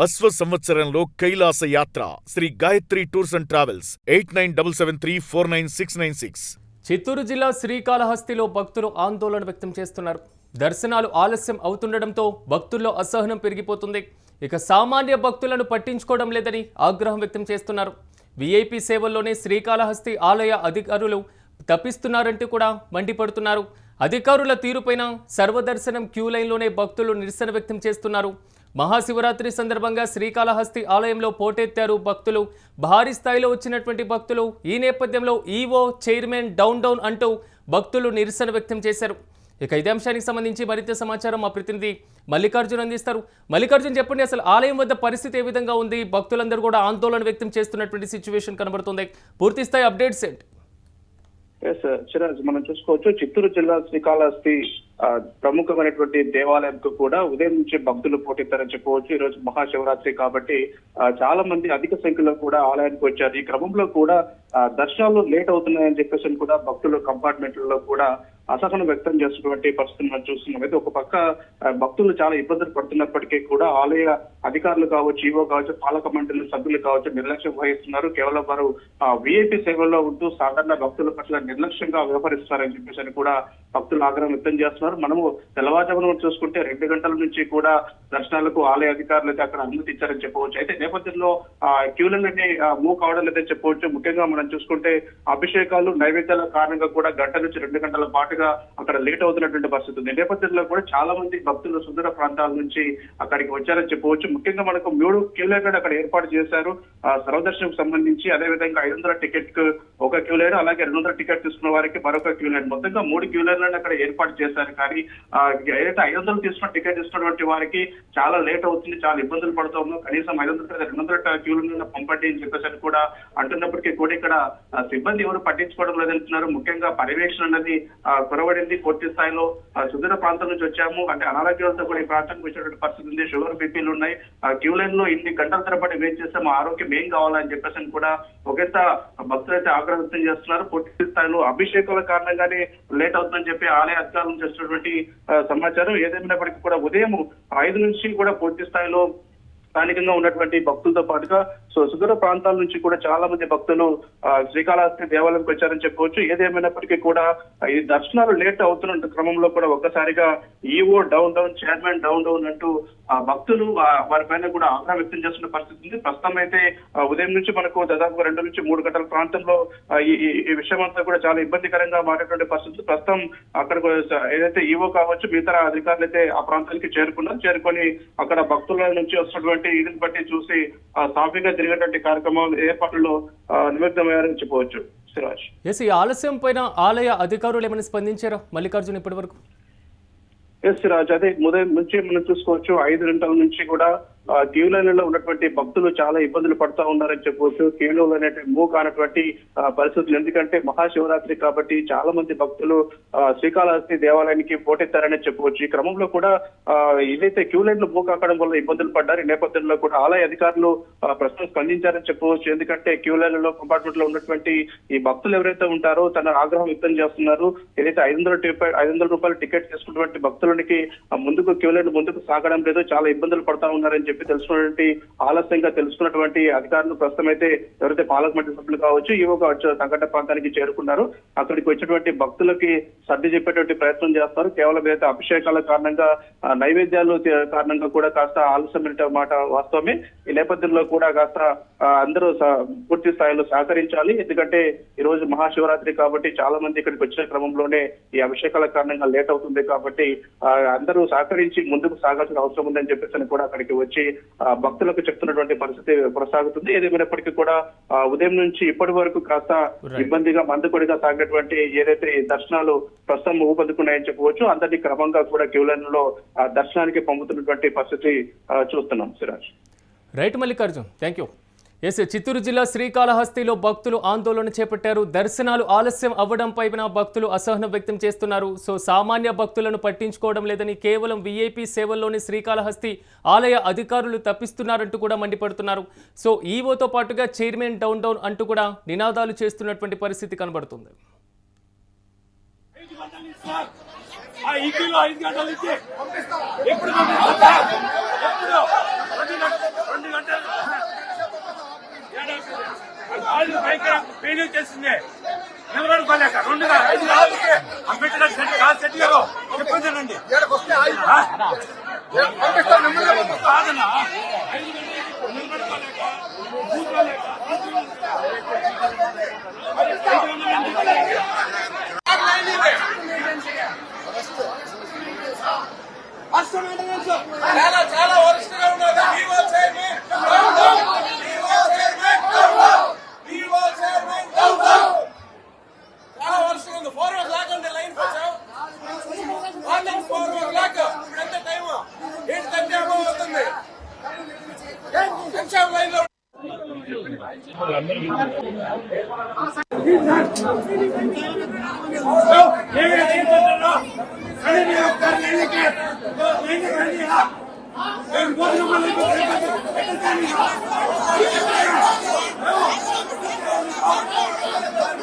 అశ్వ సంవత్సరంలో కైలాస యాత్ర Sri Gayatri tours and travels 8977349696. Chittoor జిల్లా శ్రీకాళహస్తిలో భక్తులు ఆందోళన వ్యక్తం చేస్తున్నారు. దర్శనాలు ఆలస్యం అవుతుండటంతో భక్తుల్లో అసహనం పెరిగిపోతుంది. ఇక సామాన్య భక్తులను పట్టించుకోవడం లేదని ఆగ్రహం వ్యక్తం చేస్తున్నారు. వీఐపీ సేవల్లోనే శ్రీకాళహస్తి ఆలయ అధికారులు తప్పిస్తున్నారంటూ కూడా మండిపడుతున్నారు. అధికారుల తీరుపైన సర్వదర్శనం క్యూ లైన్లోనే భక్తులు నిరసన వ్యక్తం చేస్తున్నారు. మహాశివరాత్రి సందర్భంగా శ్రీకాళహస్తి ఆలయంలో పోటెత్తారు భక్తులు. భారీ స్థాయిలో వచ్చినటువంటి భక్తులు ఈ నేపథ్యంలో ఈవో చైర్మన్ డౌన్ అంటూ భక్తులు నిరసన వ్యక్తం చేశారు. ఇక ఇదే అంశానికి సంబంధించి మరింత సమాచారం మా ప్రతినిధి మల్లికార్జున్ అందిస్తారు. మల్లికార్జున్, చెప్పండి, అసలు ఆలయం వద్ద పరిస్థితి ఏ విధంగా ఉంది? భక్తులందరూ కూడా ఆందోళన వ్యక్తం చేస్తున్నటువంటి సిచ్యువేషన్ కనబడుతుంది. పూర్తి స్థాయి అప్డేట్స్ ఏంటి? సిరాజ్, మనం చూసుకోవచ్చు చిత్తూరు జిల్లా శ్రీకాళహస్తి ప్రముఖమైనటువంటి దేవాలయంకు కూడా ఉదయం నుంచి భక్తులు పోటెత్తారని చెప్పవచ్చు. ఈ రోజు మహాశివరాత్రి కాబట్టి చాలా మంది అధిక సంఖ్యలో కూడా ఆలయానికి వచ్చారు. ఈ క్రమంలో కూడా దర్శనాలు లేట్ అవుతున్నాయని చెప్పేసి కూడా భక్తులు కంపార్ట్మెంట్లలో కూడా అసహనం వ్యక్తం చేస్తున్నటువంటి పరిస్థితిని మనం చూస్తున్నాం. అయితే ఒక పక్క భక్తులు చాలా ఇబ్బందులు పడుతున్నప్పటికీ కూడా ఆలయ అధికారులు కావచ్చు, ఈవో కావచ్చు, పాలక మండలి సభ్యులు కావచ్చు నిర్లక్ష్యం వహిస్తున్నారు. కేవలం వారు వీఐపీ సేవల్లో ఉంటూ సాధారణ భక్తుల పట్ల నిర్లక్ష్యంగా వ్యవహరిస్తున్నారని చెప్పేసి కూడా భక్తులు ఆగ్రహం వ్యక్తం చేస్తున్నారు. మనము తెల్లవారుజామున చూసుకుంటే 2 గంటల నుంచి కూడా దర్శనాలకు ఆలయ అధికారులు అయితే అక్కడ అనుమతి ఇచ్చారని చెప్పవచ్చు. అయితే నేపథ్యంలో క్యూలన్నీ మూవ్ కావడం లేదని చెప్పవచ్చు. ముఖ్యంగా మనం చూసుకుంటే అభిషేకాలు నైవేద్యాల కారణంగా కూడా గంట నుంచి 2 గంటల పాటుగా అక్కడ లేట్ అవుతున్నటువంటి పరిస్థితి ఉంది. నేపథ్యంలో కూడా చాలా మంది భక్తులు సుదూర ప్రాంతాల నుంచి అక్కడికి వచ్చారని చెప్పవచ్చు. ముఖ్యంగా మనకు 3 క్యూలైన్లు అక్కడ ఏర్పాటు చేశారు సర్వదర్శనం సంబంధించి. అదేవిధంగా 500 టికెట్ కు ఒక క్యూలైన్, అలాగే 200 టికెట్ తీసుకున్న వారికి మరొక క్యూలైన్, మొత్తంగా 3 క్యూలైన్లను అక్కడ ఏర్పాటు చేశారు. కానీ ఏదైతే 500 తీసుకున్న టికెట్ ఇస్తున్నటువంటి వారికి చాలా లేట్ అవుతుంది, చాలా ఇబ్బందులు పడుతూ ఉన్నాం, కనీసం 200 క్యూలను పంపండి అని చెప్పేసి కూడా అంటున్నప్పటికీ కూడా ఇక్కడ సిబ్బంది ఎవరు పట్టించుకోవడం లేదంటున్నారు. ముఖ్యంగా పర్యవేక్షణ అనేది కొరవడింది. పూర్తి స్థాయిలో సుదూర ప్రాంతం నుంచి వచ్చాము అంటే అనారోగ్యాలతో కూడా ఈ ప్రాంతానికి వచ్చేటువంటి పరిస్థితి ఉంది. షుగర్ బీపీలు ఉన్నాయి. క్యూ లైన్ లో ఇన్ని గంటల తరబడి వెయిట్ చేస్తే మా ఆరోగ్యం ఏం కావాలని చెప్పేసి కూడా ఒకంత భక్తులైతే ఆగ్రహం వ్యక్తం చేస్తున్నారు. పూర్తి స్థాయిలో అభిషేకాల కారణంగానే లేట్ అవుతుందని చెప్పి ఆలయ అధికారులు చేస్తున్నటువంటి సమాచారం. ఏదేమైనప్పటికీ కూడా ఉదయం 5 నుంచి కూడా పూర్తి స్థాయిలో స్థానికంగా ఉన్నటువంటి భక్తులతో పాటుగా సుదూర ప్రాంతాల నుంచి కూడా చాలా మంది భక్తులు శ్రీకాళహస్తి దేవాలయంకి వచ్చారని చెప్పవచ్చు. ఏదేమైనప్పటికీ కూడా ఈ దర్శనాలు లేట్ అవుతున్న క్రమంలో కూడా ఒక్కసారిగా ఈవో డౌన్ చైర్మన్ డౌన్ అంటూ భక్తులు వారిపైన కూడా ఆగ్రహం వ్యక్తం చేస్తున్న పరిస్థితి ఉంది. ప్రస్తుతం అయితే ఉదయం నుంచి మనకు దాదాపు 2 నుంచి 3 గంటల ప్రాంతంలో ఈ విషయం అంతా కూడా చాలా ఇబ్బందికరంగా మారేటువంటి పరిస్థితి. ప్రస్తుతం అక్కడ ఏదైతే ఈవో కావచ్చు మిగతా అధికారులు అయితే ఆ ప్రాంతానికి చేరుకొని అక్కడ భక్తుల నుంచి వస్తున్నటువంటి ఇదిని బట్టి చూసి సాఫీగా తిరిగేటువంటి కార్యక్రమాలు ఏర్పాట్లలో నిమగ్నమయ్యారని చెప్పవచ్చు. సిరాజ్, ఈ ఆలస్యం పైన ఆలయ అధికారులు ఏమైనా స్పందించారా మల్లికార్జున్ ఇప్పటి వరకు? సిరాజ్, అదే ఉదయం నుంచి మనం చూసుకోవచ్చు 5 గంటల నుంచి కూడా క్యూ లైన్లలో ఉన్నటువంటి భక్తులు చాలా ఇబ్బందులు పడుతూ ఉన్నారని చెప్పవచ్చు. క్యూలో అనేటువంటి మూవ్ కానటువంటి పరిస్థితులు. ఎందుకంటే మహాశివరాత్రి కాబట్టి చాలా మంది భక్తులు శ్రీకాళహస్తి దేవాలయానికి పోటెత్తారని చెప్పవచ్చు. ఈ క్రమంలో కూడా ఏదైతే క్యూ లైన్లు మూవ్ కాకడం వల్ల ఇబ్బందులు పడ్డారు. ఈ నేపథ్యంలో కూడా ఆలయ అధికారులు ప్రస్తుతం స్పందించారని చెప్పవచ్చు. ఎందుకంటే క్యూ లైన్లలో కంపార్ట్మెంట్ లో ఉన్నటువంటి ఈ భక్తులు ఎవరైతే ఉంటారో తన ఆగ్రహం వ్యక్తం చేస్తున్నారు. ఏదైతే 500 రూపాయల టికెట్ తీసుకున్నటువంటి భక్తులకి ముందుకు క్యూ లైన్ ముందుకు సాగడం లేదు, చాలా ఇబ్బందులు పడతా ఉన్నారని చెప్పి తెలుసుకున్నటువంటి ఆలస్యంగా తెలుసుకున్నటువంటి అధికారులు ప్రస్తుతం అయితే ఎవరైతే పాలక మండలి సభ్యులు కావచ్చు, ఈవో కావచ్చు సంఘటన ప్రాంతానికి చేరుకున్నారు. అక్కడికి వచ్చినటువంటి భక్తులకి సర్ది చెప్పేటువంటి ప్రయత్నం చేస్తారు. కేవలం ఏదైతే అభిషేకాల కారణంగా నైవేద్యాలు కారణంగా కూడా కాస్త ఆలస్యమైన మాట వాస్తవమే. ఈ నేపథ్యంలో కూడా కాస్త అందరూ పూర్తి స్థాయిలో సహకరించాలి. ఎందుకంటే ఈ రోజు మహాశివరాత్రి కాబట్టి చాలా మంది ఇక్కడికి వచ్చిన క్రమంలోనే ఈ అభిషేకాల కారణంగా లేట్ అవుతుంది కాబట్టి అందరూ సహకరించి ముందుకు సాగాల్సిన అవసరం ఉందని చెప్పేసి కూడా అక్కడికి వచ్చి భక్తులకు చెప్తున్నటువంటి పరిస్థితి కొనసాగుతుంది. ఏదేమైనప్పటికీ కూడా ఉదయం నుంచి ఇప్పటి వరకు కాస్త ఇబ్బందిగా మందకొడిగా సాగినటువంటి ఏదైతే దర్శనాలు ప్రస్తుతం ఊపందుకున్నాయని చెప్పవచ్చు. అందరినీ క్రమంగా కూడా క్యూ లైన్ లో దర్శనానికి పంపుతున్నటువంటి పరిస్థితి చూస్తున్నాం. Siraj, right Mallikarjun, thank you. Chittoor జిల్లా శ్రీకాళహస్తిలో భక్తులు ఆందోళన చేపట్టారు. దర్శనాలు ఆలస్యం అవ్వడంపై భక్తులు అసహనం వ్యక్తం చేస్తున్నారు. సామాన్య భక్తులను పట్టించుకోవడం లేదని, కేవలం వీఐపీ సేవల్లోని శ్రీకాళహస్తి ఆలయ అధికారులు తప్పిస్తున్నారంటూ కూడా మండిపడుతున్నారు. ఈవోతో పాటుగా చైర్మన్ డౌన్ అంటూ కూడా నినాదాలు చేస్తున్నటువంటి పరిస్థితి కనబడుతుంది. కాళ్ళు భయంకర పెయిన్ చేసింది. నిలబడుకోలేక 2 5 రోజులకి అంబేద్కర్ సెట్ గారు చెప్పండి. చాలా వరస్ట్గా ఉన్నది. చాలా వరుసగా ఉంది. 4 o'clock అంటే లైన్ వచ్చాం. మార్నింగ్ 4 o'clock ఇప్పుడు ఎంత టైం 8:30 అవుతుంది. ఎగ్జామ్ లైన్ లో భోజనం